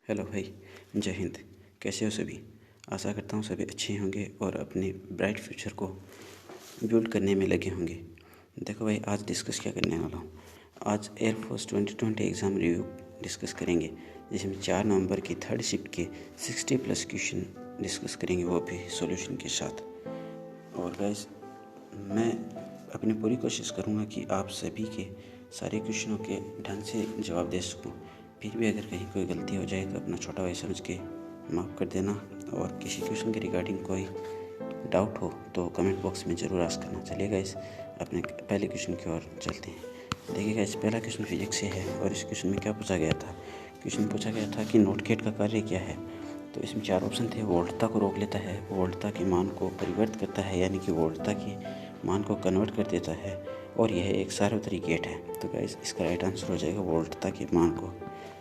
Hello भाई, जय हिंद। कैसे हो सभी? आशा करता हूँ सभी अच्छे होंगे और अपने ब्राइट फ्यूचर को बिल्ड करने में लगे होंगे। देखो भाई, आज डिस्कस क्या करने वाला हूँ। आज एयरफोर्स 2020 एग्ज़ाम रिव्यू डिस्कस करेंगे, जिसमें 4 नवंबर की थर्ड शिफ्ट के 60+ क्वेश्चन डिस्कस करेंगे, वो भी सॉल्यूशन के साथ। और गाइस, मैं अपनी पूरी कोशिश करूँगा कि आप सभी के सारे क्वेश्चनों के ढंग से जवाब दे सकूँ। फिर भी अगर कहीं कोई गलती हो जाए तो अपना छोटा भाई समझ के माफ़ कर देना। और किसी क्वेश्चन के रिगार्डिंग कोई डाउट हो तो कमेंट बॉक्स में ज़रूर आस्क करना। चलिए गाइस, अपने पहले क्वेश्चन की ओर चलते हैं। देखिए गाइस, पहला क्वेश्चन फिजिक्स से है और इस क्वेश्चन में क्या पूछा गया था। क्वेश्चन पूछा गया था कि नॉट गेट का कार्य क्या है। तो इसमें 4 ऑप्शन थे। वोल्टता को रोक लेता है, वोल्टता के मान को परिवर्तित करता है, यानी कि वोल्टता के मान को कन्वर्ट कर देता है, और यह एक सार्वत्रिक गेट है। तो गाइस, इसका राइट आंसर हो जाएगा वोल्टता के मान को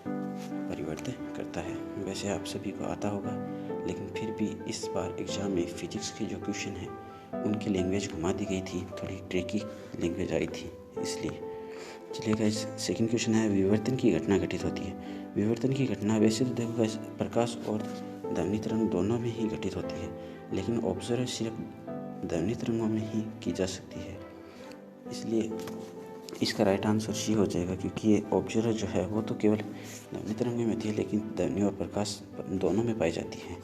परिवर्तित करता है। वैसे आप सभी को आता होगा, लेकिन फिर भी इस बार एग्ज़ाम में फिजिक्स के जो क्वेश्चन हैं उनकी लैंग्वेज घुमा दी गई थी, थोड़ी ट्रिकी लैंग्वेज आई थी इसलिए। चलिए गाइस, सेकंड क्वेश्चन है, विवर्तन की घटना घटित होती है। विवर्तन की घटना वैसे तो देखो गाइस, प्रकाश और ध्वनि तरंग दोनों में ही घटित होती है, लेकिन ऑब्जर्व सिर्फ ध्वनि तरंगों में ही की जा सकती है। इसलिए इसका राइट आंसर सी हो जाएगा, क्योंकि ये ऑब्जर्वर जो है वो तो केवल ध्वनि तरंगों में होती है, लेकिन ध्वनि और प्रकाश दोनों में पाई जाती है।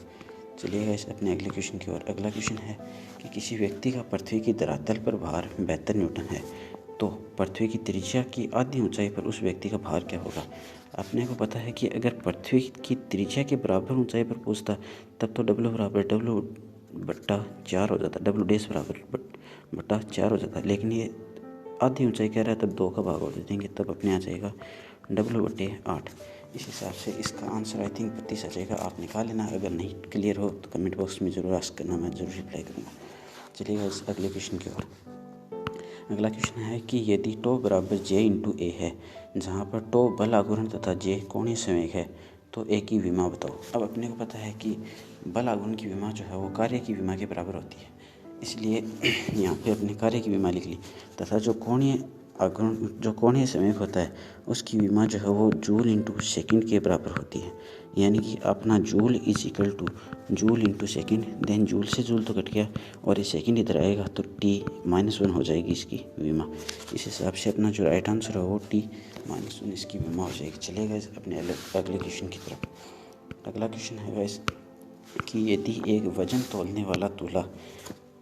चलिए गाइस, अपने अगले क्वेश्चन की ओर। अगला क्वेश्चन है कि किसी व्यक्ति का पृथ्वी की धरातल पर भार 72 न्यूटन है, तो पृथ्वी की त्रिज्या की आधी ऊंचाई पर उस व्यक्ति का भार क्या होगा। अपने को पता है कि अगर पृथ्वी की त्रिज्या के बराबर ऊंचाई पर पहुंचता तब तो W बराबर W/4 हो जाता, W बराबर बटा 4 हो जाता, लेकिन ये आधी ऊंचाई कह रहा है, तब 2 का भाग और दे देंगे, तब अपने आ जाएगा W/8। इस हिसाब से इसका आंसर आई थिंक 32 आ जाएगा। आप निकाल लेना, अगर नहीं क्लियर हो तो कमेंट बॉक्स में ज़रूर आस्क करना, मैं ज़रूर रिप्लाई करूँगा। चलिए इस अगले क्वेश्चन की ओर। अगला क्वेश्चन है कि यदि टो बराबर J/A है, जहाँ पर टो बल आघूर्ण तथा J कोणीय संवेग है, तो A की विमा बताओ। अब अपने को पता है कि बल आघूर्ण की विमा जो है वो कार्य की विमा के बराबर होती है, इसलिए यहाँ पे अपने कार्य की विमा लिख ली, तथा जो कोणीय संवेग होता है उसकी विमा जो है वो जूल इंटू सेकेंड के बराबर होती है। यानी कि अपना joule is equal to joule into second, then joule से जूल तो कट गया और ये सेकेंड इधर आएगा तो T-1 हो जाएगी इसकी विमा। इस हिसाब से अपना जो राइट आंसर है वो T-1 इसकी विमा हो जाएगी। चलिएगा अपने अगले क्वेश्चन की तरफ। अगला क्वेश्चन है गाइस कि यदि एक वजन तौलने वाला तूला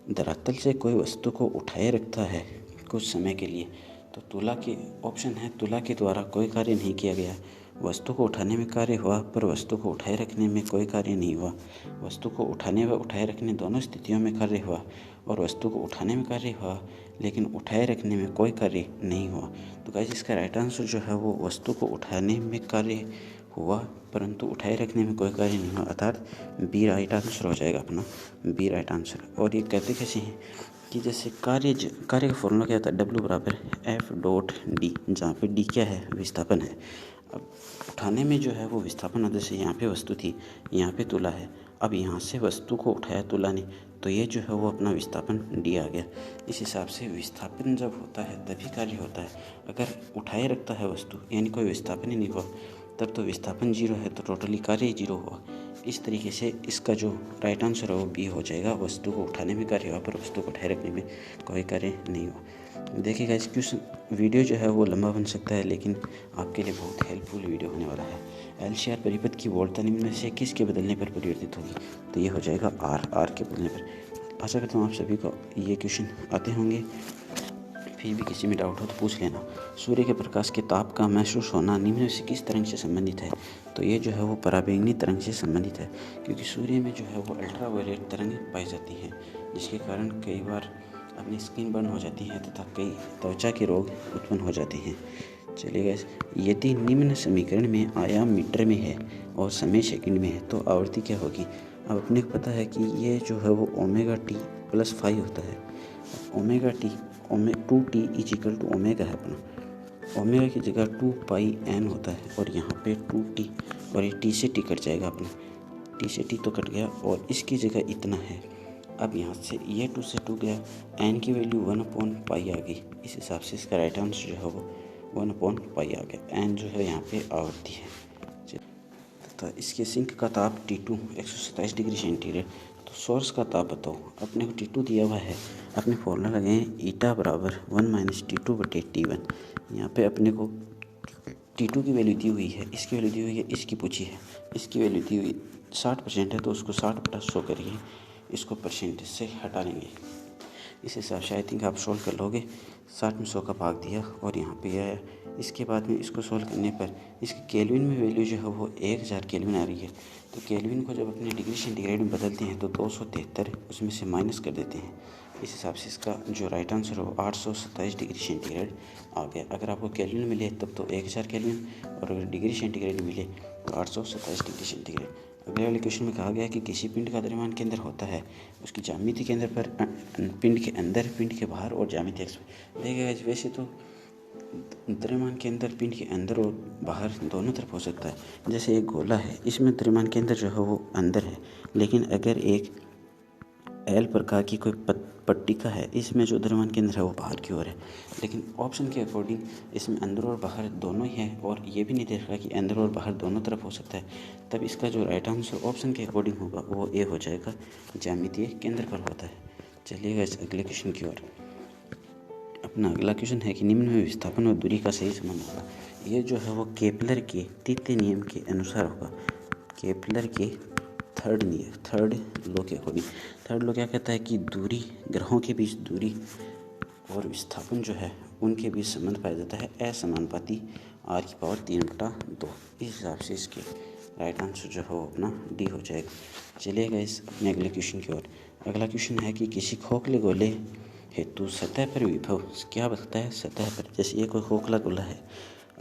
धरातल से कोई वस्तु को उठाए रखता है कुछ समय के लिए, तो तुला के ऑप्शन है, तुला के द्वारा कोई कार्य नहीं किया गया, वस्तु को उठाने में कार्य हुआ पर वस्तु को उठाए रखने में कोई कार्य नहीं हुआ, वस्तु को उठाने व उठाए रखने दोनों स्थितियों में कार्य हुआ, और वस्तु को उठाने में कार्य हुआ लेकिन उठाए रखने में कोई कार्य नहीं हुआ। तो गाइस, इसका राइट आंसर जो है वो वस्तु को उठाने में कार्य हुआ परंतु उठाए रखने में कोई कार्य नहीं हुआ, अर्थात बी राइट आंसर हो जाएगा अपना, बी राइट आंसर। और ये कहते कैसे हैं कि जैसे कार्य का फॉर्मूला क्या होता है, W बराबर F.D, जहाँ पे D क्या है, विस्थापन है। अब उठाने में जो है वो विस्थापन होता है, जैसे यहाँ पे वस्तु थी, यहाँ पे तुला है, अब यहाँ से वस्तु को उठाया तुला ने, तो ये जो है वो अपना विस्थापन D आ गया। इस हिसाब से विस्थापन जब होता है तभी कार्य होता है, अगर उठाए रखता है वस्तु यानी कोई विस्थापन ही नहीं हुआ तब तो विस्थापन 0 है, तो टोटली कार्य 0 हुआ। इस तरीके से इसका जो राइट आंसर है वो बी हो जाएगा, वस्तु को उठाने में कार्य हुआ पर वस्तु को उठाए रखने में कोई कार्य नहीं हुआ। देखिएगा, इस क्वेश्चन वीडियो जो है वो लंबा बन सकता है, लेकिन आपके लिए बहुत हेल्पफुल वीडियो होने वाला है। LCR परिपथ की वोल्टता निम्न में से किसके बदलने पर परिवर्तित होगी, तो ये हो जाएगा R के बदलने पर। आशा करता हूँ आप सभी को ये क्वेश्चन आते होंगे, फिर भी किसी में डाउट हो तो पूछ लेना। सूर्य के प्रकाश के ताप का महसूस होना निम्न में से किस तरंग से संबंधित है, तो ये जो है वो पराबैंगनी तरंग से संबंधित है, क्योंकि सूर्य में जो है वो अल्ट्रावायलेट तरंग पाई जाती हैं, जिसके कारण कई बार अपनी स्किन बर्न हो जाती है तथा कई त्वचा के रोग उत्पन्न हो जाते हैं। चलिए, यदि निम्न समीकरण में आयाम मीटर में है और समय सेकंड में है तो आवृत्ति क्या होगी। अब अपने को पता है कि ये जो है वो ω/T+5 होता है। ω/T 2T is equal to omega है अपना, ओमेगा की जगह 2πN होता है, और यहाँ पे 2T और ये T से T कट जाएगा अपना, T से T तो कट गया और इसकी जगह इतना है। अब यहाँ से ये 2 से 2 गया, N की वैल्यू 1/π आ गई। इस हिसाब से इसका राइट आंसर जो है वो 1/π आ गया। N जो है यहाँ पे आवृत्ति है। तो इसके सिंक का ताप T2 127 डिग्री सेंटीग्रेड। तो सोर्स का ताप बताओ। अपने को T2 दिया हुआ है, अपने फॉर्मूला लगाएं ईटा बराबर 1 - T2/T1। यहाँ पे अपने को T2 की वैल्यू दी हुई है, इसकी वैल्यू दी हुई है, इसकी पूछी है। इसकी वैल्यू दी हुई 60% है, तो उसको 60/100 करिए, इसको परसेंटेज से हटा लेंगे। इस हिसाब से आई थिंक आप सोल्व कर लोगे। 60 में 100 का भाग दिया और यहाँ पे आया। इसके बाद में इसको सोल्व करने पर इसकी केल्विन में वैल्यू जो है वो 1000 केल्विन आ रही है। तो केल्विन को जब अपने डिग्री सेंटीग्रेड में बदलते हैं तो 273 उसमें से माइनस कर देते हैं। इस हिसाब से इसका जो राइट आंसर हो 827 डिग्री सेंटीग्रेड आ गया। अगर आपको केल्विन मिले तब तो 1000 केल्विन, और अगर डिग्री सेंटीग्रेड मिले तो 827 डिग्री सेंटीग्रेड। अगले वाले क्वेश्चन में कहा गया कि किसी पिंड का द्रव्यमान केंद्र होता है, उसकी ज्यामिति केंद्र पर, पिंड के अंदर, पिंड के बाहर और ज्यामिति एक्स पर। देखिएगा वैसे तो द्रव्यमान केंद्र पिंड के अंदर और बाहर दोनों तरफ हो सकता है। जैसे एक गोला है, इसमें द्रव्यमान केंद्र जो है वो अंदर है, लेकिन अगर एक एल प्रकार की कोई पट्टिका है, इसमें जो द्रव्यमान केंद्र है वो बाहर की ओर है। लेकिन ऑप्शन के अकॉर्डिंग इसमें अंदर और बाहर दोनों ही है, और ये भी नहीं देख रहा कि अंदर और बाहर दोनों तरफ हो सकता है। तब इसका जो राइट आंसर ऑप्शन के अकॉर्डिंग होगा वो ए हो जाएगा, ज्यामितीय केंद्र पर होता है। चलिएगा इस अगले क्वेश्चन की ओर। अपना अगला क्वेश्चन है कि निम्न में विस्थापन और दूरी का सही संबंध होगा। ये जो है वो केपलर के तृतीय नियम के अनुसार होगा। केपलर के थर्ड लॉ के अकॉर्डिंग। थर्ड लॉ क्या कहता है कि दूरी, ग्रहों के बीच दूरी और विस्थापन जो है उनके बीच संबंध पाया जाता है असमानुपाती r⁴ इस हिसाब से इसके राइट आंसर जो है वो अपना डी हो जाएगा। चलिएगा इस अपने अगले क्वेश्चन की ओर। अगला क्वेश्चन है कि किसी खोखले गोले हेतु सतह पर विभव क्या बताता है। सतह पर, जैसे ये कोई खोखला गोला है,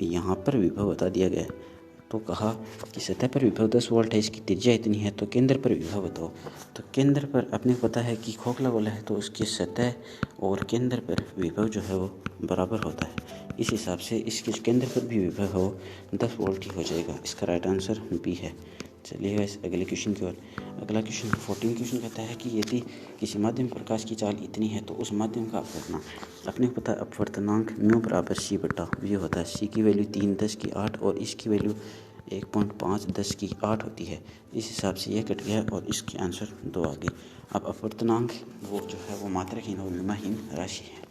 यहाँ पर विभव बता दिया गया है। तो कहा कि सतह पर विभव 10 वोल्ट है, इसकी त्रिज्या इतनी है, तो केंद्र पर विभव बताओ। तो केंद्र पर अपने को पता है कि खोखला गोला है, तो उसकी सतह और केंद्र पर विभव जो है वो बराबर होता है। इस हिसाब से इसके केंद्र पर भी विभव हो 10 वोल्ट ही हो जाएगा। इसका राइट आंसर बी है। चलिएगा इस अगले क्वेश्चन की ओर। अगला क्वेश्चन 14 क्वेश्चन कहता है कि यदि किसी माध्यम प्रकाश की चाल इतनी है तो उस माध्यम का अपवर्तनांक। अपने को पता है अपवर्तनांक म्यू बराबर c/v होता है। c की वैल्यू 3 10 की 8 और इसकी वैल्यू 1.5 10 की 8 होती है। इस हिसाब से ये कट गया और इसके आंसर 2 आ गए। अब अपवर्तनांक वो जो है वो मात्राहीन और विमाहीन राशि है।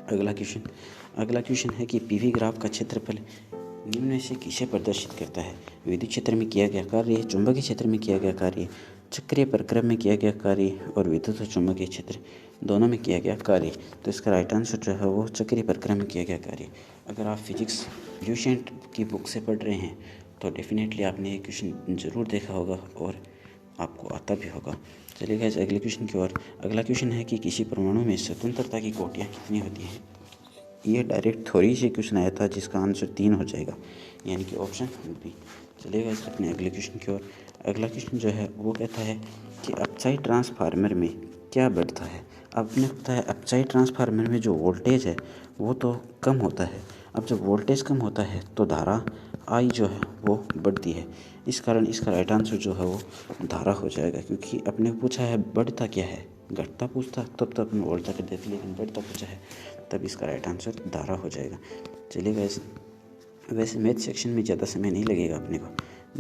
अगला क्वेश्चन है कि पीवी ग्राफ का क्षेत्रफल निम्न में से किसे प्रदर्शित करता है। विद्युत क्षेत्र में किया गया कार्य, चुंबकीय क्षेत्र में किया गया कार्य, चक्रीय प्रक्रम में किया गया कार्य और विद्युत और चुंबकीय क्षेत्र दोनों में किया गया कार्य। तो इसका राइट आंसर जो है वो चक्रीय प्रक्रम में किया गया कार्य। अगर आप फिजिक्स ल्यूसेंट की बुक से पढ़ रहे हैं तो डेफिनेटली आपने ये क्वेश्चन ज़रूर देखा होगा और आपको आता भी होगा। चलिएगा इस अगले क्वेश्चन की ओर। अगला क्वेश्चन है कि किसी परमाणु में स्वतंत्रता की कोटियाँ कितनी होती हैं। ये डायरेक्ट थ्योरी से क्वेश्चन आया था, जिसका आंसर 3 हो जाएगा, यानी कि ऑप्शन बी। चलिएगा इस अपने अगले क्वेश्चन की ओर। अगला क्वेश्चन जो है वो कहता है कि अपसाइड ट्रांसफार्मर में क्या बढ़ता है। अब अपने पता है अपसाइड ट्रांसफार्मर में जो वोल्टेज है वो तो कम होता है। अब जब वोल्टेज कम होता है तो धारा आई जो है वो बढ़ती है। इस कारण इसका राइट आंसर जो है वो धारा हो जाएगा, क्योंकि अपने पूछा है बढ़ता क्या है, घटता पूछता तब तक अपने वोल्टा कर देते, लेकिन बढ़ता पूछा है तब इसका राइट आंसर धारा हो जाएगा। चलिएगा इस वैसे मैथ सेक्शन में ज़्यादा समय नहीं लगेगा अपने को।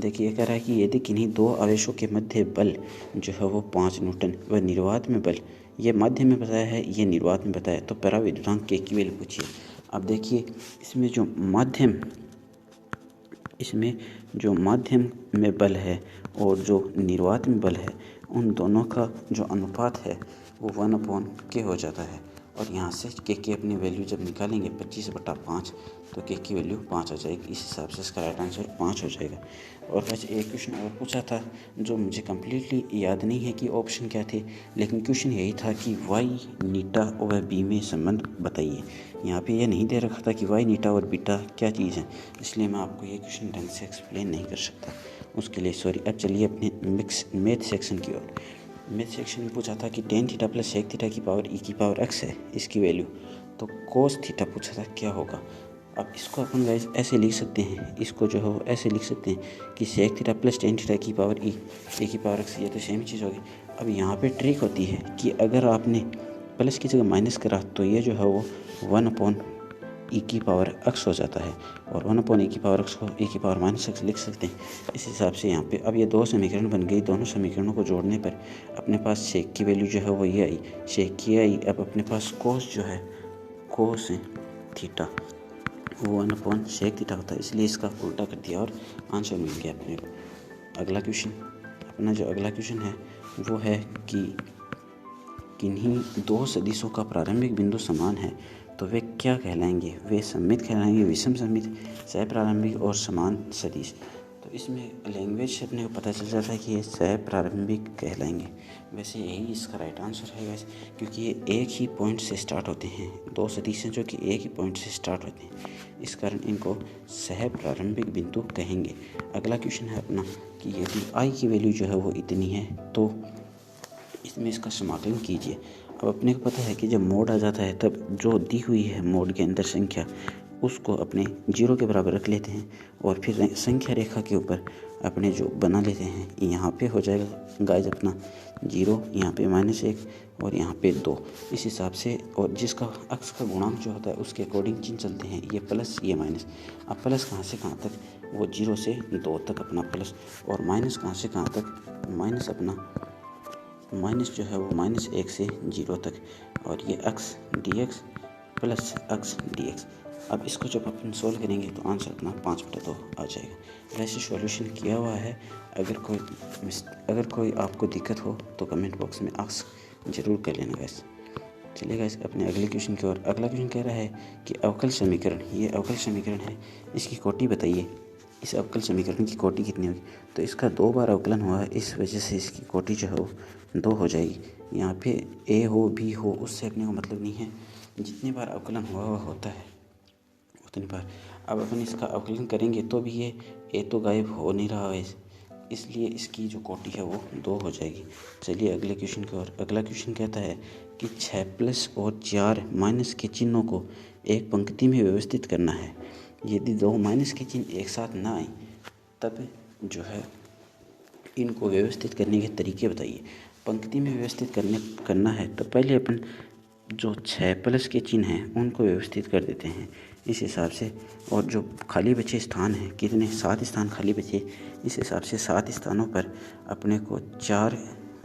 देखिए कह रहा है कि यदि किन्हीं दो आवेशों के मध्य बल जो है वो 5 न्यूटन व निर्वात में बल, ये माध्यम में बताया है, ये निर्वात में बताया, तो पराविद्युतांक के की वैल्यू पूछिए। अब देखिए इसमें जो माध्यम में बल है और जो निर्वात में बल है, उन दोनों का जो अनुपात है वो 1/k हो जाता है। और यहाँ से के अपनी वैल्यू जब निकालेंगे 25/5 तो के की वैल्यू 5 आ जाएगी। इस हिसाब से इसका राइट आंसर 5 हो जाएगा। और वैसे एक क्वेश्चन और पूछा था जो मुझे कम्प्लीटली याद नहीं है कि ऑप्शन क्या थे, लेकिन क्वेश्चन यही था कि वाई नीटा और बी में संबंध बताइए। यहाँ पे ये नहीं दे रखा था कि वाई नीटा और बीटा क्या चीज़ है, इसलिए मैं आपको ये क्वेश्चन ढंग से एक्सप्लेन नहीं कर सकता, उसके लिए सॉरी। अब चलिए अपने मैथ सेक्शन की ओर। मैथ सेक्शन में पूछा था कि tan theta plus sec theta की पावर e की पावर x है, इसकी वैल्यू। तो cos थीटा पूछा था क्या होगा। अब इसको अपन गाइस ऐसे लिख सकते हैं, इसको जो है ऐसे लिख सकते हैं कि sec theta plus tan theta की पावर e की पावर x, ये तो सेम चीज़ होगी। अब यहाँ पे ट्रिक होती है कि अगर आपने प्लस की जगह माइनस करा तो ये जो है वो 1/e ई की पावर x हो जाता है और 1/e की पावर x को e की पावर -x लिख सकते हैं। इस हिसाब से यहाँ पे अब ये दो समीकरण बन गई। दोनों समीकरणों को जोड़ने पर अपने पास सेक की वैल्यू जो है वो ये आई, सेक की आई। अब अपने पास कोस जो है, कोस थीटा वो 1/sec थीटा होता है, इसलिए इसका उल्टा कर दिया और आंसर मिल गया अपने को। अगला क्वेश्चन, अपना जो अगला क्वेश्चन है वो है कि किन्हीं दो सदिशों का प्रारंभिक बिंदु समान है तो वे क्या कहलाएंगे? वे सममित कहलाएंगे, विषम सममित, सहप्रारंभिक और समान सदिश। तो इसमें लैंग्वेज से अपने को पता चल जाता है कि ये सहप्रारंभिक कहलाएंगे। वैसे यही इसका राइट आंसर है वैसे, क्योंकि ये एक ही पॉइंट से स्टार्ट होते हैं, दो सदिश हैं जो कि एक ही पॉइंट से स्टार्ट होते हैं, इस कारण इनको सहप्रारंभिक बिंदु कहेंगे। अगला क्वेश्चन है अपना कि यदि आई की वैल्यू जो है वो इतनी है तो इसमें इसका समाकलन कीजिए। अब अपने को पता है कि जब मोड आ जाता है तब जो दी हुई है मोड के अंदर संख्या उसको अपने 0 के बराबर रख लेते हैं और फिर संख्या रेखा के ऊपर अपने जो बना लेते हैं। यहाँ पे हो जाएगा गाइस अपना 0, यहाँ पे -1 और यहाँ पे 2, इस हिसाब से। और जिसका अक्स का गुणांक जो होता है उसके अकॉर्डिंग चिन्ह चलते हैं, ये प्लस ये माइनस। अब प्लस कहाँ से कहाँ तक, वो 0 से 2 तक अपना प्लस, और माइनस कहाँ से कहाँ तक, माइनस अपना माइनस जो है वो -1 से 0 तक, और ये x dx plus x dx। अब इसको जब अपन सोल्व करेंगे तो आंसर अपना 5/2 आ जाएगा। वैसे सॉल्यूशन किया हुआ है। अगर कोई आपको दिक्कत हो तो कमेंट बॉक्स में आस्क ज़रूर कर लेना गाइस। चलिए गाइस अपने अगले क्वेश्चन की ओर। अगला क्वेश्चन कह रहा है कि अवकल समीकरण, ये अवकल समीकरण है, इसकी कोटि बताइए। इस अवकल समीकरण की कोटि कितनी होगी? तो इसका 2 बार अवकलन हुआ है, इस वजह से इसकी कोटि जो है वो 2 हो जाएगी। यहाँ पे a हो b हो उससे अपने को मतलब नहीं है, जितनी बार अवकलन हुआ हुआ होता है उतनी बार। अब अपन इसका अवकलन करेंगे तो भी ये a तो गायब हो नहीं रहा है, इसलिए इसकी जो कोटि है वो 2 हो जाएगी। चलिए अगले क्वेश्चन की ओर। अगला क्वेश्चन कहता है कि 6+ और 4 माइनस के चिन्हों को एक पंक्ति में व्यवस्थित करना है। यदि 2 माइनस के चिन्ह एक साथ ना आए तब जो है इनको व्यवस्थित करने के तरीके बताइए। पंक्ति में व्यवस्थित करना है तो पहले अपन जो 6+ के चिन्ह हैं उनको व्यवस्थित कर देते हैं इस हिसाब से, और जो खाली बचे स्थान हैं, कितने 7 स्थान खाली बचे, इस हिसाब से 7 स्थानों पर अपने को 4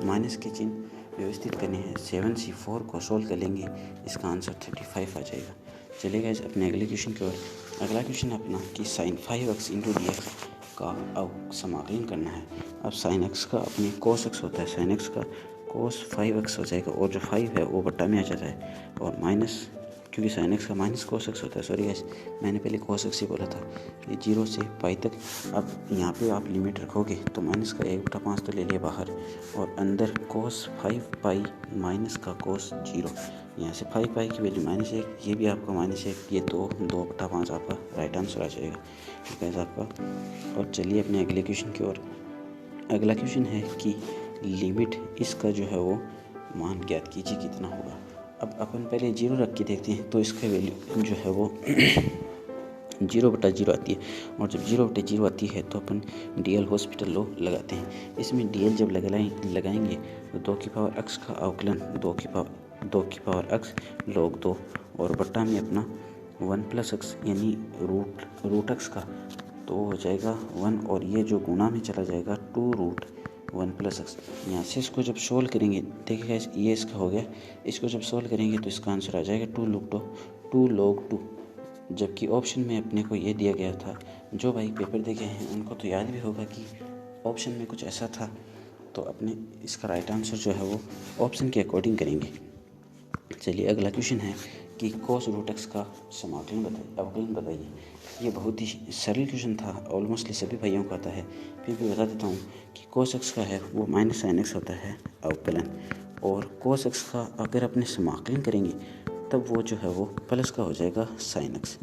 माइनस के चिन्ह व्यवस्थित करने हैं। 7c4 को सोल्व कर लेंगे, इसका आंसर 35 आ जाएगा। चलिए इस अपने अगले क्वेश्चन की ओर। अगला क्वेश्चन अपना कि sin 5x × dx का अब समाकलन करना है। अब sin x का अपने cos x होता है, sin x का cos 5x हो जाएगा, और जो 5 है वो बट्टा में आ जाता है, और माइनस, क्योंकि sin x का माइनस cos x होता है, सॉरी गाइस मैंने पहले cos x ही बोला था। ये 0 से पाई तक। अब यहाँ पे आप लिमिट रखोगे तो माइनस का 1/5 तो ले लिया बाहर, और अंदर cos 5 माइनस का cos 0, यहाँ से 5 की वैल्यू -1, ये भी आपका -1, ये 2/5 आपका राइट आंसर आ जाएगा, ठीक है आपका। और चलिए अपने अगले क्वेश्चन की ओर। अगला क्वेश्चन है कि लिमिट इसका जो है वो मान ज्ञात कीजिए कितना होगा। अब अपन पहले 0 रख के देखते हैं तो इसका वैल्यू जो है वो 0/0 आती है, और जब 0/0 आती है तो अपन DL हॉस्पिटल लॉ लगाते हैं। इसमें DL जब लगाएंगे तो 2 की पावर x का अवकलन 2 की पावर x log 2, और बट्टा में अपना 1 + x यानी रूट x का, तो हो जाएगा 1, और ये जो गुणा में चला जाएगा 2√1 + x। यहाँ से इसको जब सोल्व करेंगे, देखिएगा ये इसका हो गया, इसको जब सोल्व करेंगे तो इसका आंसर आ जाएगा 2 log 2, जबकि ऑप्शन में अपने को ये दिया गया था। जो भाई पेपर दे गए हैं उनको तो याद भी होगा कि ऑप्शन में कुछ ऐसा था, तो अपने इसका राइट आंसर जो है वो ऑप्शन के अकॉर्डिंग करेंगे। चलिए अगला क्वेश्चन है कि cos√x का समाकलन बताइए, अवकलन बताइए। ये बहुत ही सरल क्वेश्चन था, ऑलमोस्टली सभी भाइयों को आता है, फिर भी बता देता हूँ कि cos x का है वो -sin x होता है अवकलन, और cos x का अगर अपने समाकलन करेंगे तब वो जो है वो प्लस का हो जाएगा sin x।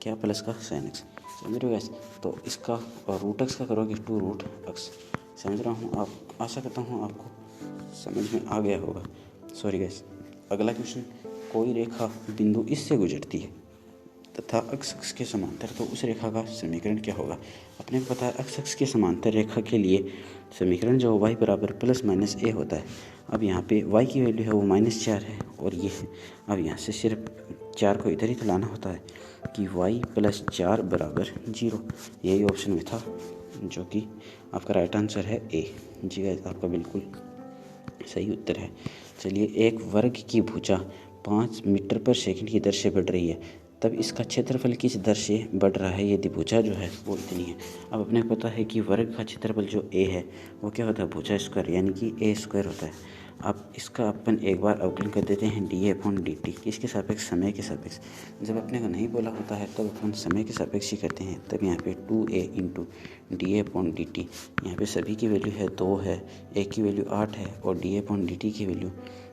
क्या प्लस का sin x, समझ रहे हो गैस? तो इसका और √x का करोगे 2√x। समझ रहा हूँ, आप आशा करता हूँ आपको समझ में आ गया होगा, सॉरी गैस। अगला क्वेश्चन, कोई रेखा बिंदु इससे गुजरती है तथा अक्ष के समांतर, तो उस रेखा का समीकरण क्या होगा। अपने को पता है अक्ष के समांतर रेखा के लिए समीकरण जो y बराबर प्लस माइनस ए होता है। अब यहाँ पे y की वैल्यू है वो -4 है और ये है। अब यहाँ से सिर्फ 4 को इधर ही तो लाना होता है कि y + 4 = 0। यही ऑप्शन में था जो कि आपका राइट आंसर है ए। जी गाइस, आपका बिल्कुल सही उत्तर है। चलिए, एक वर्ग की भुजा 5 मीटर पर सेकंड की दर से बढ़ रही है, तब इसका क्षेत्रफल किस दर से बढ़ रहा है यदि भुजा जो है वो इतनी है। अब अपने को पता है कि वर्ग का क्षेत्रफल जो ए है वो क्या होता है, भुजा स्क्वायर यानी कि a² होता है। अब इसका अपन एक बार अवकलन कर देते हैं dA/dt, किसके सापेक्ष, समय के सापेक्ष। जब अपने को नहीं बोला होता है तब अपन समय के सापेक्ष ही करते हैं। तब यहाँ पे 2a × dA/dt, यहाँ पे सभी की वैल्यू है 2 है, a की वैल्यू 8 है और dA/dt की वैल्यू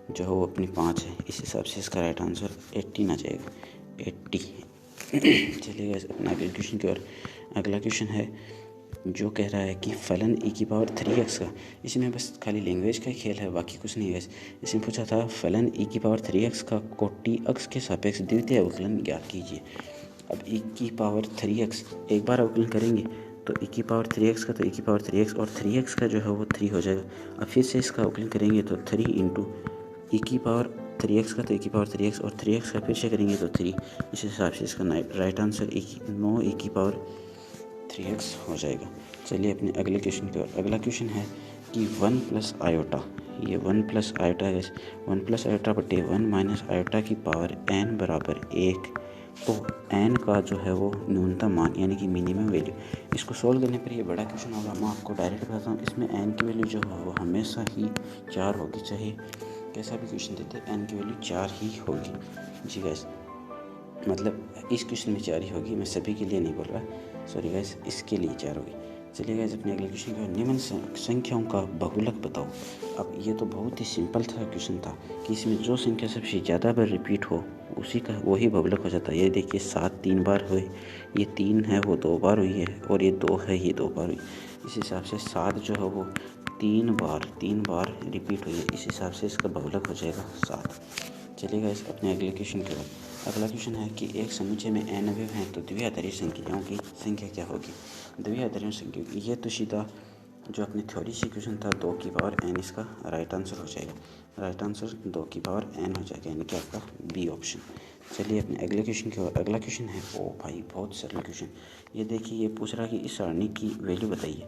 जो है वो अपनी 5 है। इस हिसाब से इसका राइट आंसर 18 आ जाएगा, 80। चलिए अपना अगले क्वेश्चन की ओर। अगला क्वेश्चन है जो कह रहा है कि फलन e⁻3x का, इसमें बस खाली लैंग्वेज का खेल है, बाकी कुछ नहीं है। इसमें पूछा था फलन e⁻3x का कोटि अक्ष के सापेक्ष द्वितीय अवकलन ज्ञात कीजिए। अब e⁻3x एक बार अवकलन करेंगे तो e⁻3x का तो e⁻3x और 3x का जो है वो 3 हो जाएगा। अब फिर से इसका अवकलन करेंगे तो 3 × e⁻3x का तो e⁻3x और 3x का फिर से करेंगे तो 3। इस हिसाब से इसका राइट आंसर 9 e⁻3x हो जाएगा। चलिए अपने अगले क्वेश्चन की ओर। अगला क्वेश्चन है कि 1 + आयोटा, ये 1 + आयोटा है, 1 + आयोटा बटे 1 - आयोटा की पावर n = 1। तो n का जो है वो न्यूनतम मान यानी कि मिनिमम वैल्यू, इसको सोल्व करने पर ये बड़ा क्वेश्चन होगा। मैं आपको डायरेक्ट बताता हूँ, इसमें n की वैल्यू जो है वो हमेशा ही 4 होगी, चाहे कैसा भी क्वेश्चन देते n की वैल्यू 4 ही होगी। जी गाइस, मतलब इस क्वेश्चन में 4 ही होगी, मैं सभी के लिए नहीं बोल रहा, सॉरी गाइस, इसके लिए 4 होगी। चलिए गाइस अपने अगले क्वेश्चन की ओर। निम्न संख्याओं का बहुलक बताओ। अब ये तो बहुत ही सिंपल था क्वेश्चन था कि इसमें जो संख्या सबसे ज़्यादा बार रिपीट हो उसी का वही बहुलक हो जाता है। ये देखिए 7 3 बार हुए, ये 3 है वो 2 बार हुई है और ये 2 है ये 2 बार हुई। इस हिसाब से 7 जो है वो 3 बार रिपीट हुई है, इस हिसाब से इसका बहुलक हो जाएगा 7। चलिए गाइस अपने अगले क्वेश्चन की ओर। अगला क्वेश्चन है कि एक समुच्चय में n अवयव हैं तो द्विआधारी संख्याओं की संख्या क्या होगी। द्विआधारी संख्या, ये तो सीधा जो अपनी थ्योरी से क्वेश्चन था 2 की पावर n, इसका राइट आंसर हो जाएगा। राइट आंसर 2 की पावर n हो जाएगा, यानी कि आपका बी ऑप्शन। चलिए अपने अगले क्वेश्चन की ओर। अगला क्वेश्चन है, ओ भाई बहुत सरल क्वेश्चन। ये देखिए, ये पूछ रहा है कि इस सारणी की वैल्यू बताइए,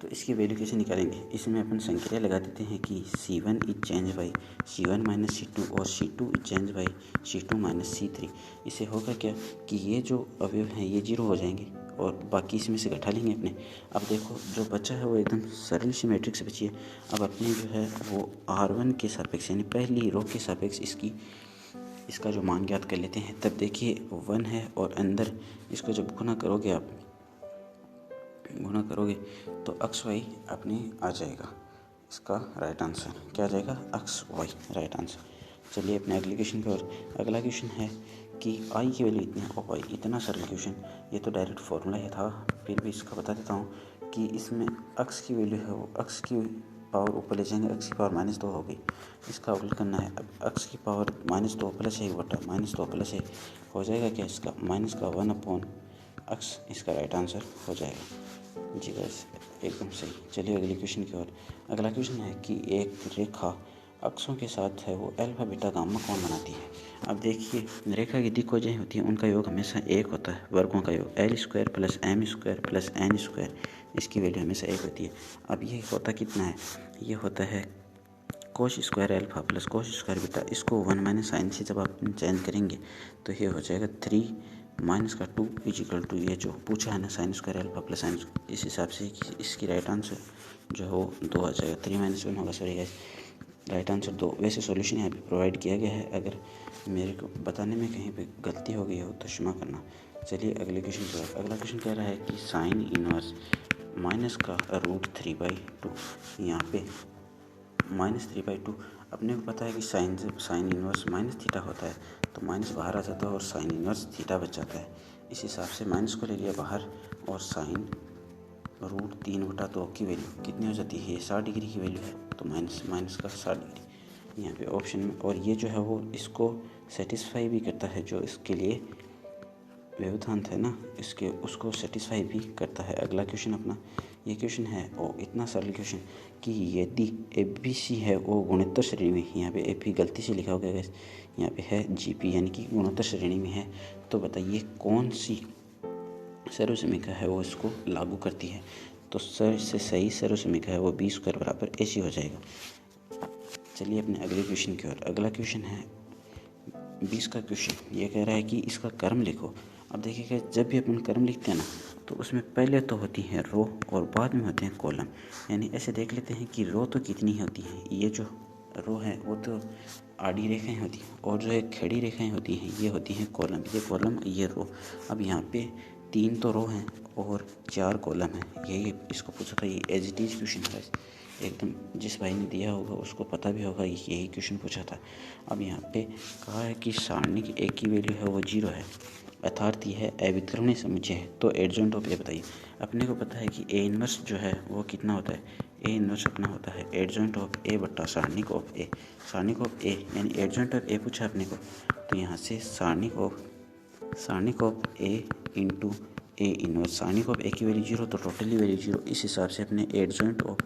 तो इसकी वैल्यू कैसे निकालेंगे। इसमें अपन संक्रिया लगा देते हैं कि C1 is change by C1 - C2 और C2 is change by C2 - C3। इससे होगा क्या कि ये जो अवयव हैं ये 0 हो जाएंगे और बाकी इसमें से घटा लेंगे अपने। अब देखो जो बचा है वो एकदम सरल सी मैट्रिक्स बची है। अब अपने जो है वो R1 के सापेक्ष यानी पहली रो के सापेक्ष इसका जो मान ज्ञात कर लेते हैं। तब देखिए 1 है और अंदर इसको जब गुणा करोगे तो अक्स वाई अपने आ जाएगा। इसका राइट आंसर क्या आ जाएगा, अक्स वाई राइट आंसर। चलिए अपने अगले क्वेश्चन की ओर। अगला क्वेश्चन है कि आई की वैल्यू इतनी है। ओ भाई इतना सरल क्वेश्चन, ये तो डायरेक्ट फॉर्मूला ही था, फिर भी इसका बता देता हूँ कि इसमें अक्स की वैल्यू है वो अक्स की पावर ऊपर ले जाएंगे, अक्स की पावर -2 हो गई। इसका अवकलन करना है। अब अक्स की पावर -2 + 1 बटा -2 + 1 हो जाएगा क्या, इसका माइनस का 1/, अक्स इसका राइट आंसर हो जाएगा। जी गाइस एकदम सही। चलिए अगले क्वेश्चन की ओर। अगला क्वेश्चन है कि एक रेखा अक्षों के साथ है वो अल्फा बीटा गामा कौन बनाती है। अब देखिए रेखा की दिक्कोजें होती हैं, उनका योग हमेशा 1 होता है, वर्गों का योग L² + M² + N², इसकी वैल्यू हमेशा 1 होती है। अब ये होता कितना है, ये होता है cos² अल्फा + cos² बीटा। इसको 1 - sin से जब आप चेंज करेंगे तो ये हो जाएगा 3 - 2 = ये जो पूछा है ना sin² अल्फा + sin। इस हिसाब से इसकी राइट आंसर जो है वो 2 आ जाएगा, 3 - 1 होगा, सॉरी गाइस राइट आंसर 2। वैसे सॉल्यूशन यहाँ पे प्रोवाइड किया गया है, अगर मेरे को बताने में कहीं पे गलती हो गई हो तो क्षमा करना। चलिए अगले क्वेश्चन की ओर। अगला क्वेश्चन कह रहा है कि साइन इनवर्स माइनस का √3/2, यहाँ पे -3/2। अपने को पता है कि साइन इनवर्स -θ होता है तो माइनस बाहर आ जाता है और साइन इनवर्स थीटा बच जाता है। इस हिसाब से माइनस को ले लिया बाहर और साइन √3/2 की वैल्यू कितनी हो जाती है, 60 डिग्री की वैल्यू है तो माइनस का 60 डिग्री। यहाँ पे ऑप्शन में, और ये जो है वो इसको सेटिस्फाई भी करता है, जो इसके लिए व्यवधान है ना, इसके उसको सेटिस्फाई भी करता है। अगला क्वेश्चन अपना ये क्वेश्चन है, और इतना सरल क्वेश्चन कि यदि ए बी सी है वो गुणोत्तर श्रेणी में, यहाँ पे ए पी गलती से लिखा होगा गैस, यहाँ पे है जी पी यानी कि गुणोत्तर श्रेणी में है, तो बताइए कौन सी सर्वसमीकरण है वो इसको लागू करती है। तो सर से सही सर्वसमीकरण है वो बी स्क्वायर बराबर ए सी हो जाएगा। चलिए अपने अगले क्वेश्चन की ओर। अगला क्वेश्चन है 20 का क्वेश्चन। ये कह रहा है कि इसका क्रम लिखो। अब देखिएगा, जब भी अपन क्रम लिखते हैं ना, तो उसमें पहले तो होती है रो और बाद में होते हैं कॉलम। यानी ऐसे देख लेते हैं कि रो तो कितनी होती है, ये जो रो है वो तो आड़ी रेखाएं होती हैं, और जो है खड़ी रेखाएं होती हैं ये होती हैं कॉलम। ये कॉलम, ये रो। अब यहाँ पे 3 तो रो हैं और 4 कॉलम हैं। यही इसको पूछा था, ये एज इट इज क्वेश्चन है एकदम। जिस भाई ने दिया होगा उसको पता भी होगा यही क्वेश्चन पूछा था। अब यहाँ पे कहा है कि सारणी की एक की वैल्यू है वो 0 है, अर्थात यह अव्युत्क्रमणीय समुच्चय है, तो एडजॉइंट ऑफ ए बताइए। अपने को पता है कि ए इनवर्स जो है वो कितना होता है, ए इनवर्स अपना होता है एडजॉइंट ऑफ ए बट्टा सारणिक ऑफ ए। सारणिक ऑफ ए यानी एडजॉइंट ऑफ ए पूछा अपने को, तो यहाँ से सारणिक of A into A inverse. सारणिक ऑफ ए की वैल्यू 0 तो टोटली वैल्यू 0, इस हिसाब से अपने एडजॉइंट ऑफ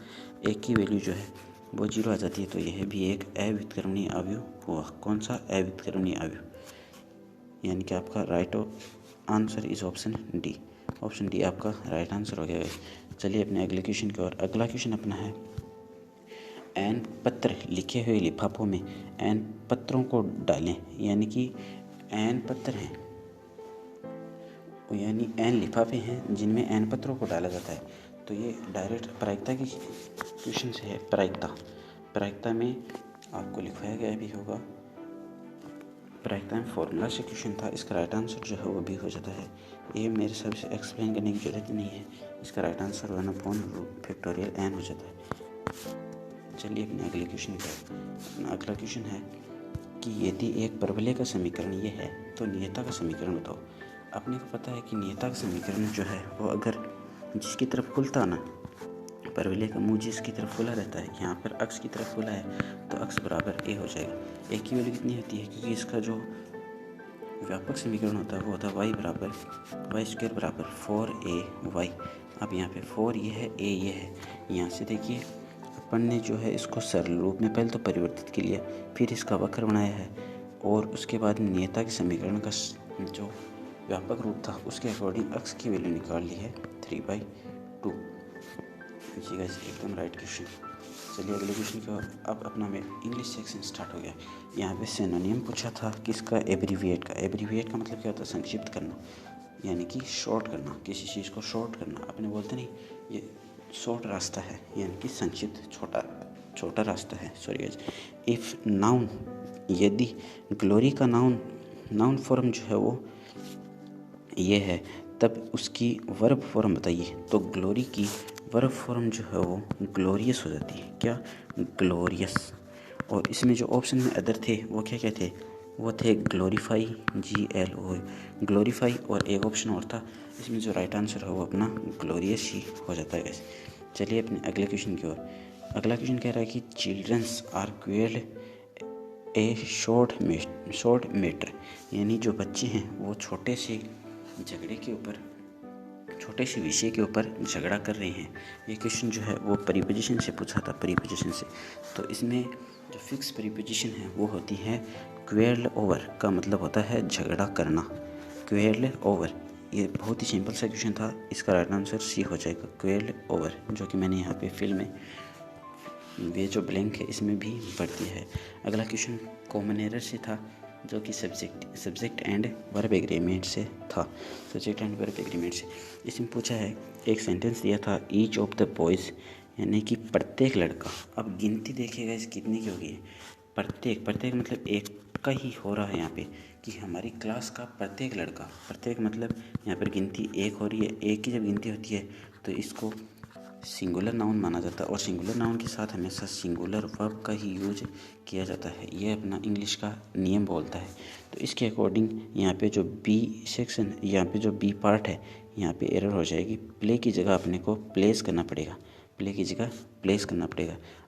ए की वैल्यू जो है वो 0 आ जाती है। तो यह भी एक अव्युत्क्रमणीय अवयव हुआ। कौन सा अव्युत्क्रमणीय अवयव, यानी कि आपका right answer is option D. Option D आपका राइट आंसर हो गया। चलिए अपने अगले क्वेश्चन की ओर। अगला क्वेश्चन अपना है, एन पत्र लिखे हुए लिफाफों में एन पत्रों को डालें। यानी कि एन पत्र हैं, यानी एन लिफाफे हैं जिनमें एन पत्रों को डाला जाता है। तो ये डायरेक्ट प्रायिकता की क्वेश्चन से है। प्रायिकता में आपको लिखवाया गया भी होगा, प्रायिकता में फॉर्मूला से क्वेश्चन था। इसका राइट आंसर जो है वो भी हो जाता है। ये मेरे हिसाब से एक्सप्लेन करने की ज़रूरत नहीं है, इसका राइट आंसर 1/(n) हो जाता है। चलिए अपने अगले क्वेश्चन पर। अगला क्वेश्चन है कि यदि एक परवलय का समीकरण ये है तो नियता का समीकरण बताओ। अपने को पता है कि नियता का समीकरण जो है वो अगर जिसकी तरफ खुलता ना, परवलय का मुंह जिसकी तरफ खुला रहता है, यहाँ पर अक्ष की तरफ खुला है, तो अक्ष बराबर ए हो जाएगा। ए की वैल्यू कितनी होती है, क्योंकि इसका जो व्यापक समीकरण होता है वो होता है वाई स्क्वायर बराबर 4ay। अब यहाँ पे 4 ये है, ए ये है। यहाँ से देखिए अपन ने जो है इसको सरल रूप में पहले तो परिवर्तित कर लिया, फिर इसका वक्र बनाया है, और उसके बाद नियता के समीकरण का जो व्यापक रूप था उसके अकॉर्डिंग अक्ष की वैल्यू निकाल ली है 3/2। जी गाइस, एकदम राइट क्वेश्चन। चलिए अगले क्वेश्चन की ओर। अब अपना में इंग्लिश सेक्शन स्टार्ट हो गया। यहाँ पे सिनोनिम पूछा था किसका, एब्रीविएट का। एब्रीविएट का मतलब क्या होता है, संक्षिप्त करना, यानी कि शॉर्ट करना, किसी चीज़ को शॉर्ट करना। अपने बोलते नहीं ये शॉर्ट रास्ता है, यानी कि संक्षिप्त छोटा रास्ता है। Sorry guys. इफ़ नाउन, यदि ग्लोरी का नाउन फॉर्म जो है वो ये है, तब उसकी वर्ब फॉर्म बताइए। तो ग्लोरी की वर्ब फॉर्म जो है वो ग्लोरियस हो जाती है। क्या, ग्लोरियस। और इसमें जो ऑप्शन में अदर थे वो क्या थे, वो थे ग्लोरीफाई, GLO, ग्लोरीफाई, और एक ऑप्शन और था। इसमें जो राइट आंसर है वो अपना ग्लोरियस ही हो जाता है। चलिए अपने अगले क्वेश्चन की ओर। अगला क्वेश्चन कह रहा है कि childrens are quelled a short matter, यानी जो बच्चे हैं वो छोटे से विषय के ऊपर झगड़ा कर रहे हैं। ये क्वेश्चन जो है वो प्रीपोजिशन से पूछा था, प्रीपोजिशन से। तो इसमें जो फिक्स प्रीपोजिशन है वो होती है क्वेल्ड ओवर, का मतलब होता है झगड़ा करना, क्वेल्ड ओवर। ये बहुत ही सिंपल सा क्वेश्चन था, इसका राइट आंसर सी हो जाएगा, क्वेल्ड ओवर, जो कि मैंने यहाँ पे फिल में ये जो ब्लैंक है इसमें भी भर दिया है। अगला क्वेश्चन कॉमन एरर से था, जो कि सब्जेक्ट एंड वर्ब एग्रीमेंट से था, सब्जेक्ट एंड वर्ब एग्रीमेंट से। इसमें पूछा है, एक सेंटेंस दिया था, ईच ऑफ द बॉयज़, यानी कि प्रत्येक लड़का। अब गिनती देखिएगा इस कितनी की होगी, प्रत्येक मतलब एक का ही हो रहा है यहाँ पे, कि हमारी क्लास का प्रत्येक लड़का, प्रत्येक मतलब यहाँ पर गिनती एक हो रही है। एक की जब गिनती होती है तो इसको सिंगुलर नाउन माना जाता है, और सिंगुलर नाउन के साथ हमेशा सिंगुलर वर्ब का ही यूज किया जाता है। ये अपना इंग्लिश का नियम बोलता है। तो इसके अकॉर्डिंग यहाँ पे जो बी सेक्शन, यहाँ पे जो बी पार्ट है, यहाँ पे एरर हो जाएगी। प्ले की जगह अपने को प्लेस करना पड़ेगा,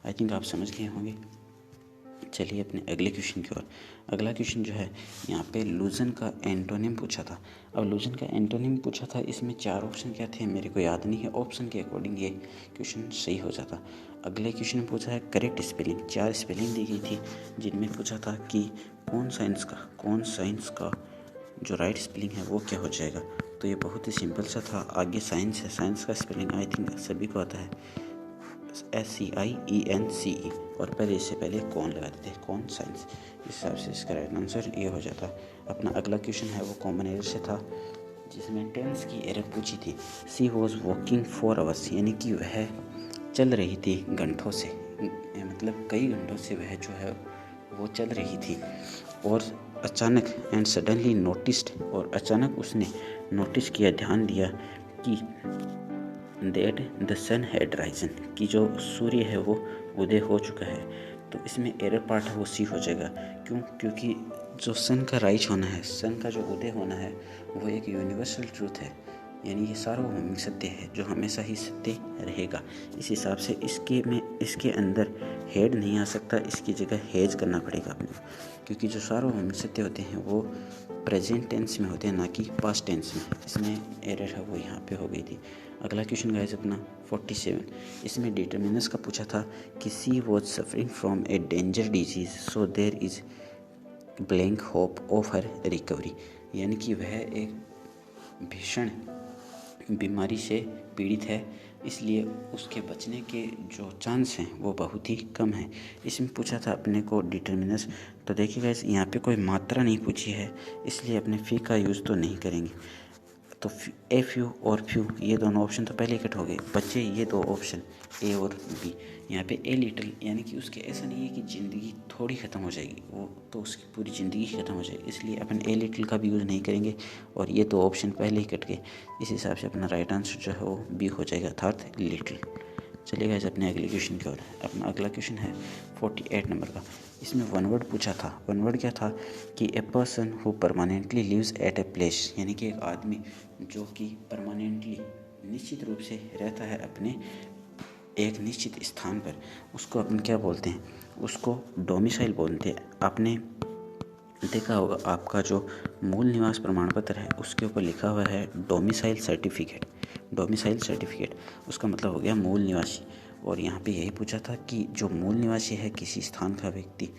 आई थिंक आप समझ गए होंगे। चलिए अपने अगले क्वेश्चन की ओर। अगला क्वेश्चन जो है यहाँ पे लूजन का एंटोनिम पूछा था। अब लूजन का एंटोनिम पूछा था, इसमें 4 ऑप्शन क्या थे मेरे को याद नहीं है, ऑप्शन के अकॉर्डिंग ये क्वेश्चन सही हो जाता। अगले क्वेश्चन में पूछा है करेक्ट स्पेलिंग, 4 स्पेलिंग दी गई थी जिनमें पूछा था कि कौन साइंस का जो राइट स्पेलिंग है वो क्या हो जाएगा। तो ये बहुत ही सिंपल सा था। आगे साइंस है, साइंस का स्पेलिंग आई थिंक सभी को आता है, SCIENCE, और पहले इससे पहले कौन लगा देते हैं, कौन साइंस। इस हिसाब से इसका राइट आंसर ये हो जाता। अपना अगला क्वेश्चन है वो कॉमन एरर से था, जिसमें टेंस की एरर पूछी थी। सी वॉज वॉकिंग फॉर आवर्स, यानी कि वह चल रही थी घंटों से, मतलब कई घंटों से वह जो है वो चल रही थी। और अचानक एंड सडनली नोटिस्ड, और अचानक उसने नोटिस किया, ध्यान दिया कि that the sun had risen, कि जो सूर्य है वो उदय हो चुका है। तो इसमें एरर पार्ट है वो सी हो जाएगा। क्यों? क्योंकि जो सन का राइज होना है, सन का जो उदय होना है वो एक यूनिवर्सल ट्रूथ है, यानी ये सार्वभौमिक सत्य है जो हमेशा ही सत्य रहेगा। इस हिसाब से इसके अंदर हेड नहीं आ सकता, इसकी जगह हेज करना पड़ेगा अपने, क्योंकि जो सार्वभौमिक सत्य होते हैं वो प्रेजेंट टेंस में होते हैं, ना कि पास्ट टेंस में। इसमें एरर है वो यहाँ पे हो गई थी। अगला क्वेश्चन गाइस अपना 47, इसमें डिटर्मिनर्स का पूछा था कि she was suffering from a danger disease so there is blank hope of her recovery, यानी कि वह एक भीषण बीमारी से पीड़ित है, इसलिए उसके बचने के जो चांस हैं वो बहुत ही कम हैं। इसमें पूछा था अपने को डिटर्मिनर्स। तो देखिए गाइस यहाँ पे कोई मात्रा नहीं पूछी है, इसलिए अपने फी का यूज़ तो नहीं करेंगे। तो ए फ्यू और फ्यू ये दोनों ऑप्शन तो पहले ही कट हो गए, बचे ये 2 ऑप्शन ए और बी। यहाँ पे ए लिटिल, यानी कि उसके ऐसा नहीं है कि ज़िंदगी थोड़ी ख़त्म हो जाएगी, वो तो उसकी पूरी ज़िंदगी ही ख़त्म हो जाएगी, इसलिए अपन ए लिटिल का भी यूज़ नहीं करेंगे। और ये 2 ऑप्शन पहले ही कट गए, इस हिसाब से अपना राइट आंसर जो है वो बी हो जाएगा, अर्थात लिटिल। चलिए गाइस अपने अगले क्वेश्चन की ओर। अपना अगला क्वेश्चन है 48 नंबर का। इसमें वन वर्ड पूछा था। वन वर्ड क्या था कि a person who permanently lives at a place, यानी कि एक आदमी जो कि परमानेंटली निश्चित रूप से रहता है अपने एक निश्चित स्थान पर, उसको अपन क्या बोलते हैं, उसको डोमिसाइल बोलते हैं। आपने देखा होगा आपका जो मूल निवास प्रमाण पत्र है उसके ऊपर लिखा हुआ है डोमिसाइल सर्टिफिकेट। डोमिसाइल सर्टिफिकेट उसका मतलब हो गया मूल निवासी। और यहाँ पे यही पूछा था कि जो मूल निवासी है किसी स्थान का व्यक्ति,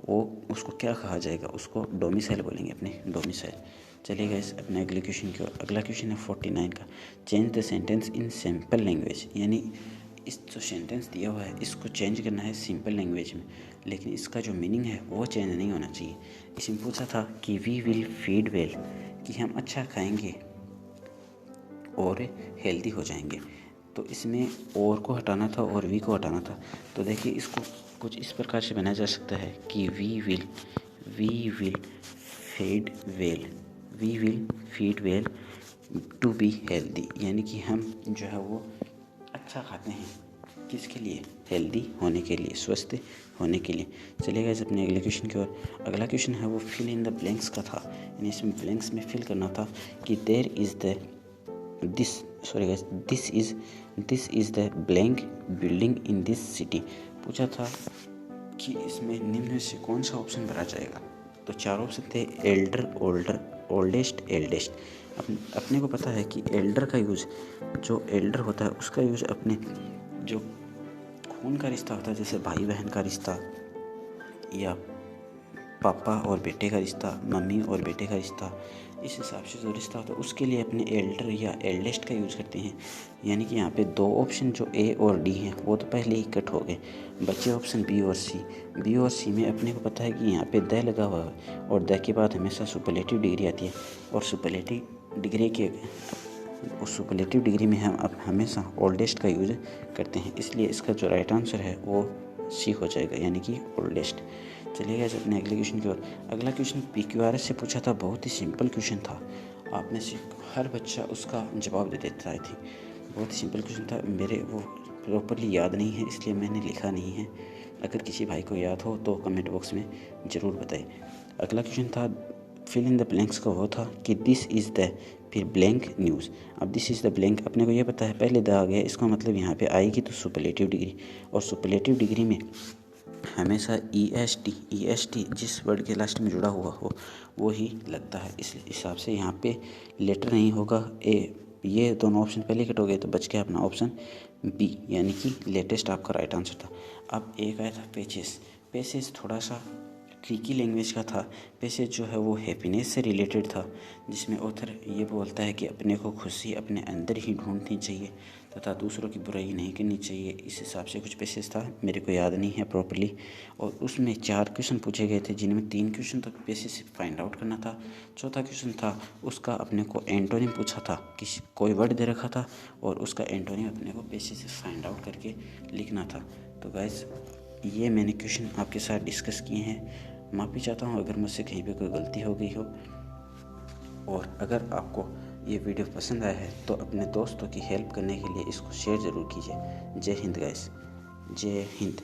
वो उसको क्या कहा जाएगा, उसको डोमिसाइल बोलेंगे, अपने डोमिसाइल। चलिए इस अपने अगले क्वेश्चन की ओर। अगला क्वेश्चन है 49 का। Change the sentence in simple language, यानी इस जो सेंटेंस दिया हुआ है इसको चेंज करना है सिंपल लैंग्वेज में, लेकिन इसका जो मीनिंग है वो चेंज नहीं होना चाहिए। इसमें पूछा था कि वी विल फीड वेल, कि हम अच्छा खाएंगे और हेल्दी हो जाएंगे। तो इसमें और को हटाना था और वी को हटाना था। तो देखिए इसको कुछ इस प्रकार से बनाया जा सकता है कि we will feed well, we will feed well to be healthy, यानी कि हम जो है वो अच्छा खाते हैं किसके लिए, हेल्दी होने के लिए, स्वस्थ होने के लिए। चलिए गाइस अपने अगले क्वेश्चन की ओर। अगला क्वेश्चन है वो फिल इन द ब्लैंक्स का था, यानी इसमें ब्लैंक्स में फिल करना था कि there is the this is the blank building in this city. पूछा था कि इसमें निम्न में से कौन सा ऑप्शन भरा जाएगा। तो 4 ऑप्शन थे एल्डर, ओल्डर, ओल्डेस्ट, एल्डेस्ट। अपने को पता है कि एल्डर का यूज़, जो एल्डर होता है उसका यूज़ अपने जो खून का रिश्ता होता है, जैसे भाई बहन का रिश्ता या पापा और बेटे का रिश्ता, मम्मी और बेटे का रिश्ता, इस हिसाब से जो रिश्ता होता है उसके लिए अपने एल्डर या एल्डेस्ट का यूज़ करते हैं। यानी कि यहाँ पे 2 ऑप्शन जो ए और डी हैं वो तो पहले ही कट हो गए, बचे ऑप्शन बी और सी। बी और सी में अपने को पता है कि यहाँ पे द लगा हुआ है और द के बाद हमेशा सुपरलेटिव डिग्री आती है, और सुपरलेटिव डिग्री में हम अब हमेशा ओल्डेस्ट का यूज़ करते हैं, इसलिए इसका जो राइट आंसर है वो सी हो जाएगा, यानी कि ओल्डेस्ट। चलिए गाइस अपने अगले क्वेश्चन की ओर। अगला क्वेश्चन PQRS से पूछा था, बहुत ही सिंपल क्वेश्चन था, आप में से हर बच्चा उसका जवाब दे देता है थी। बहुत ही सिंपल क्वेश्चन था, मेरे वो प्रॉपरली याद नहीं है इसलिए मैंने लिखा नहीं है। अगर किसी भाई को याद हो तो कमेंट बॉक्स में ज़रूर बताएं। अगला क्वेश्चन था फिल इन द ब्लैंक्स का, वो था कि दिस इज़ द, फिर ब्लैंक न्यूज़। अब दिस इज़ द ब्लैंक अपने को ये पता है पहले द आ गया, इसका मतलब यहाँ पे आएगी तो सुपरलेटिव डिग्री, और सुपरलेटिव डिग्री में हमेशा EST जिस वर्ड के लास्ट में जुड़ा हुआ हो वो ही लगता है। इस हिसाब से यहाँ पे लेटर नहीं होगा ए। ये दोनों ऑप्शन पहले कट हो गए तो बच गया अपना ऑप्शन बी, यानी कि लेटेस्ट आपका राइट आंसर था। अब एक आया था पेजेस थोड़ा सा ट्रिकी लैंग्वेज का था। पेजेस जो है वो हैप्पीनेस से रिलेटेड था, जिसमें ऑथर ये बोलता है कि अपने को खुशी अपने अंदर ही ढूंढनी चाहिए तथा दूसरों की बुराई नहीं करनी चाहिए। इस हिसाब से कुछ पेजेस था, मेरे को याद नहीं है प्रॉपर्ली। और उसमें 4 क्वेश्चन पूछे गए थे, जिनमें 3 क्वेश्चन तक पेजेस फाइंड आउट करना था। चौथा क्वेश्चन था उसका अपने को एंटोनिम पूछा था, किसी कोई वर्ड दे रखा था और उसका एंटोनिम अपने को पेजेस से फाइंड आउट करके लिखना था। तो गाइस ये मैंने क्वेश्चन आपके साथ डिस्कस किए हैं। माफ़ी चाहता हूँ अगर मुझसे कहीं पे कोई गलती हो गई हो। और अगर आपको ये वीडियो पसंद आया है तो अपने दोस्तों की हेल्प करने के लिए इसको शेयर ज़रूर कीजिए। जय हिंद गाइस, जय हिंद।